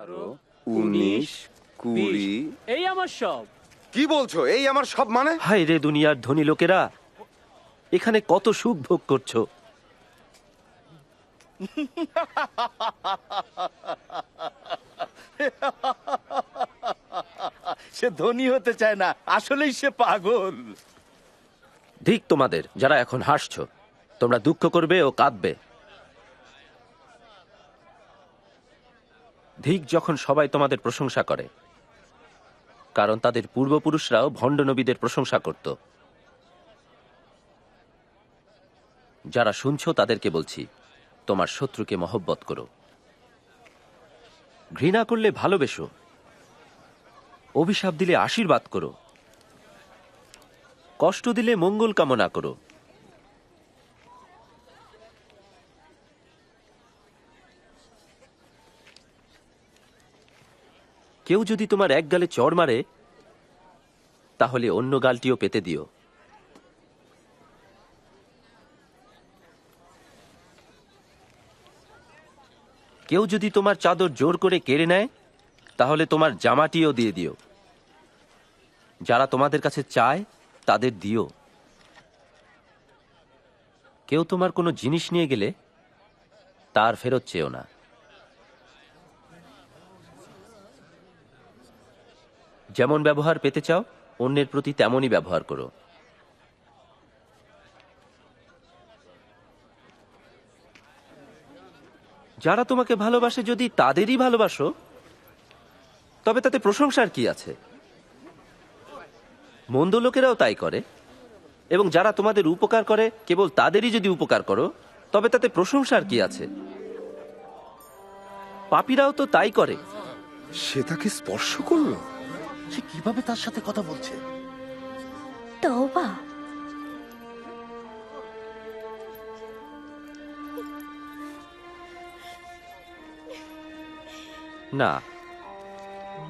19, 20। এই আমার সব। কি বলছো? এই আমার সব মানে? হায় রে দুনিয়ার ধনী লোকেরা, এখানে কত সুখ ভোগ করছো। সে ধনী হতে চায় না, আসলেই সে পাগল। ধিক তোমাদের যারা এখন হাসছো, তোমরা দুঃখ করবে ও কাঁদবে। ধিক যখন সবাই তোমাদের প্রশংসা করে, কারণ তাদের পূর্বপুরুষরাও ভণ্ড নবীদের প্রশংসা করত। যারা শুনছো তাদেরকে বলছি, তোমার শত্রুকে মহব্বত করো, ঘৃণা করলে ভালোবেসো, অভিশাপ দিলে আশীর্বাদ করো, কষ্ট দিলে মঙ্গল কামনা করো। কেউ যদি তোমার এক গালে চড় মারে, তাহলে অন্য গালটিও পেতে দিও। কেউ যদি তোমার চাদর জোর করে কেড়ে নেয়, তাহলে তোমার জামাটিও দিয়ে দিও। যারা তোমাদের কাছে চায় তাদের দিও। কেউ তোমার কোনো জিনিস নিয়ে গেলে তার ফেরত চেও না। যেমন ব্যবহার পেতে চাও, অন্যের প্রতি তেমনই ব্যবহার করো। যারা তোমাকে ভালোবাসে যদি তাদেরই ভালোবাসো, তবে তাতে প্রশংসার কি আছে? মন্দ লোকেরাও তাই করে। এবং যারা তোমাদের উপকার করে কেবল তাদেরই যদি উপকার করো, তবে তাতে প্রশংসার কি আছে? পাপীরাও তো তাই করে। সে তাকে স্পর্শ করলো। সে কিভাবে তার সাথে কথা বলছে? তওবা। না,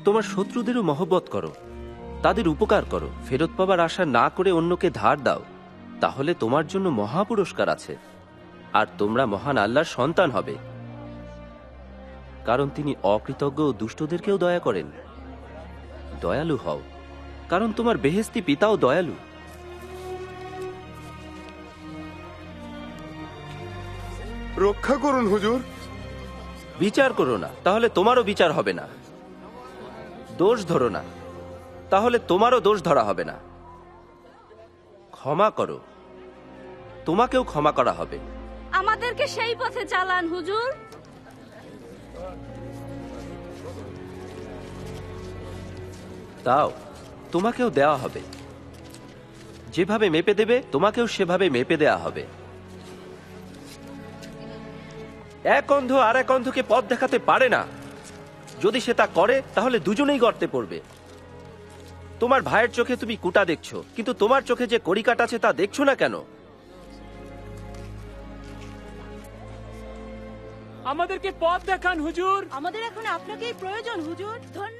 তোমার শত্রুদেরও মহব্বত করো, তাদের উপকার করো, ফেরত পাবার আশা না করে অন্যকে ধার দাও, তাহলে তোমার জন্য মহা পুরস্কার আছে, আর তোমরা মহান আল্লাহর সন্তান হবে। কারণ তিনি অকৃতজ্ঞ ও দুষ্টদেরকেও দয়া করেন। দয়ালু হও, কারণ তোমার বেহেশতি পিতাও দয়ালু। রক্ষা করুন হুজুর। বিচার করো না, তাহলে তোমারও বিচার হবে না। দোষ ধরো না, তাহলে তোমারও দোষ ধরা হবে না। ক্ষমা করো, তোমাকেও ক্ষমা করা হবে। আমাদেরকে সেই পথে চালান হুজুর। দাও, তোমাকেও দেওয়া হবে। যেভাবে মেপে দেবে তোমাকেও সেভাবে মেপে দেওয়া হবে। এক অন্ধ আর এক অন্ধকে পথ দেখাতে পারে না। যদি সে তা করে তাহলে দুজনেই গর্তে পড়বে। তোমার ভাইয়ের চোখে তুমি কুটা দেখছো, কিন্তু তোমার চোখে যে কড়িকাঠ আছে তা দেখছো না কেন? আমাদেরকে পথ দেখান হুজুর। আমাদের এখন আপনাকেই প্রয়োজন হুজুর। ধন্যবাদ।